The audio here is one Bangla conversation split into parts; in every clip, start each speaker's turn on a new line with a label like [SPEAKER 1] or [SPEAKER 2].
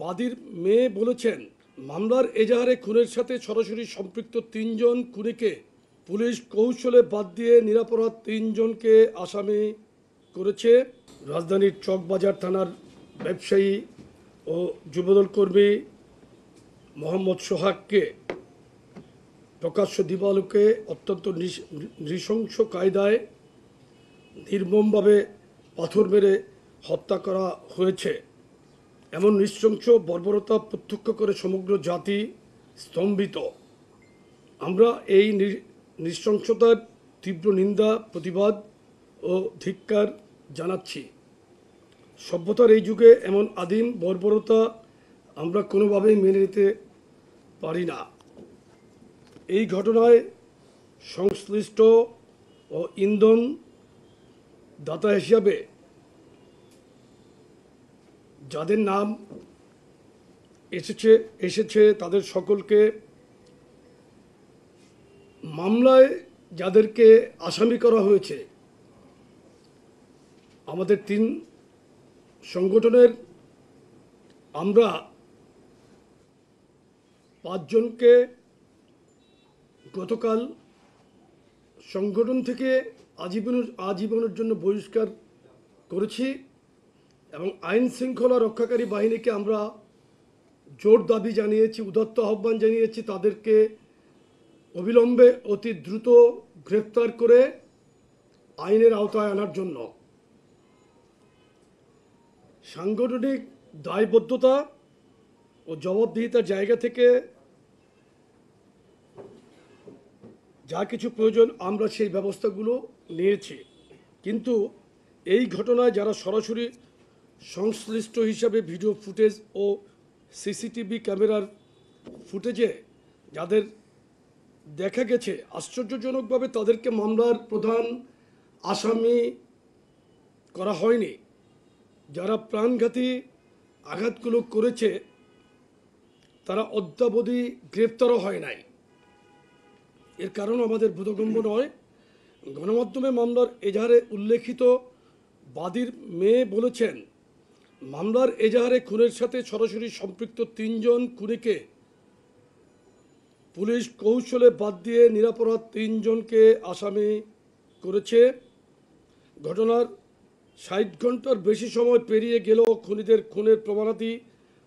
[SPEAKER 1] বাদীর মেয়ে বলেছেন, মামলার এজাহারে খুনের সাথে সরাসরি সম্পৃক্ত ৩ জন খুনিকে পুলিশ কৌশলে বাদ দিয়ে নিরপরাধ ৩ জনকে আসামি করেছে। রাজধানীর চকবাজার থানার ব্যবসায়ী ও যুবদল কর্মী মোহাম্মদ সোহাগকে প্রকাশ্য দিবালোকে অত্যন্ত নৃশংস কায়দায় নির্মমভাবে পাথর মেরে হত্যা করা হয়েছে। এমন নৃশংস বর্বরতা প্রত্যক্ষ করে সমগ্র জাতি স্তম্ভিত। আমরা এই নৃশংসতার তীব্র নিন্দা, প্রতিবাদ ও ধিক্কার জানাচ্ছি। সভ্যতার এই যুগে এমন আদিম বর্বরতা আমরা কোনোভাবেই মেনে নিতে পারি না। এই ঘটনায় সংশ্লিষ্ট ও ইন্ধন দাতা হিসাবে যাদের নাম এসেছে তাদের সকলকে, মামলায় যাদেরকে আসামি করা হয়েছে, আমাদের 3 সংগঠনের আমরা 5 জনকে গতকাল সংগঠন থেকে আজীবনের জন্য বহিষ্কার করেছি এবং আইন শৃঙ্খলা রক্ষাকারী বাহিনীকে আমরা জোর দাবি জানিয়েছি, উদাত্ত আহ্বান জানিয়েছি তাদেরকে অবিলম্বে অতি দ্রুত গ্রেফতার করে আইনের আওতায় আনার জন্য। সাংগঠনিক দায়বদ্ধতা ও জবাবদিহিতার জায়গা থেকে যা কিছু প্রয়োজন আমরা সেই ব্যবস্থাগুলো নিয়েছি, কিন্তু এই ঘটনায় যারা সরাসরি সংশ্লিষ্ট হিসাবে ভিডিও ফুটেজ ও সিসিটিভি ক্যামেরার ফুটেজে যাদের দেখা গেছে, আশ্চর্যজনকভাবে তাদেরকে মামলার প্রধান আসামি করা হয়নি। যারা প্রাণঘাতী আঘাতগুলো করেছে তারা অদ্যাবধি গ্রেপ্তারও হয় নাই। এর কারণ আমাদের বোধগম্য নয়। গণমাধ্যমে মামলার এজাহারে উল্লেখিত বাদীর মেয়ে বলেছেন, মামলার এজাহারে খুনের সাথে সরাসরি সম্পৃক্ত 3 জন খুনিকে পুলিশ কৌশলে বাদ দিয়ে নিরপরাধ 3 জনকে আসামি করেছে। ঘটনার 60 ঘন্টার বেশি সময় পেরিয়ে গেলেও খুনিদের খুনের প্রমাণাদি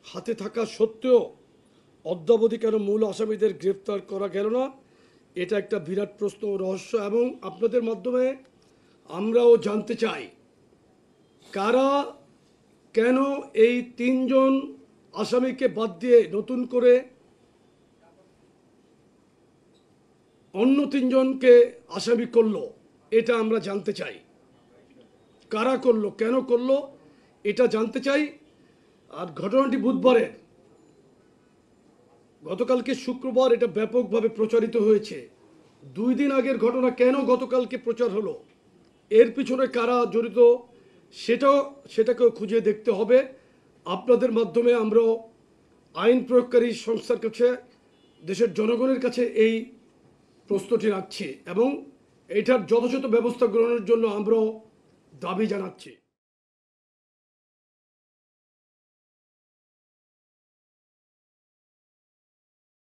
[SPEAKER 1] হাতে থাকা সত্ত্বেও অদ্যাবধি কেন মূল আসামিদের গ্রেফতার করা গেল না, এটা একটা বিরাট প্রশ্ন ও রহস্য। এবং আপনাদের মাধ্যমে আমরাও জানতে চাই, কারা কেন এই 3 জন আসামিকে বাদ দিয়ে নতুন করে অন্য 3 জনকে আসামি করলো, এটা আমরা জানতে চাই। কারা করলো, কেন করলো, এটা জানতে চাই। আর ঘটনাটি বুধবারের, গতকালকে শুক্রবার এটা ব্যাপকভাবে প্রচারিত হয়েছে। 2 দিন আগের ঘটনা কেন গতকালকে প্রচার হলো, এর পিছনে কারা জড়িত সেটাকেও খুঁজে দেখতে হবে। আপনাদের মাধ্যমে আমরা আইন প্রয়োগকারী সংস্থার কাছে, দেশের জনগণের কাছে এই প্রশ্নটি রাখছি এবং এটার যথাযথ ব্যবস্থা গ্রহণের জন্য আমরা দাবি জানাচ্ছি।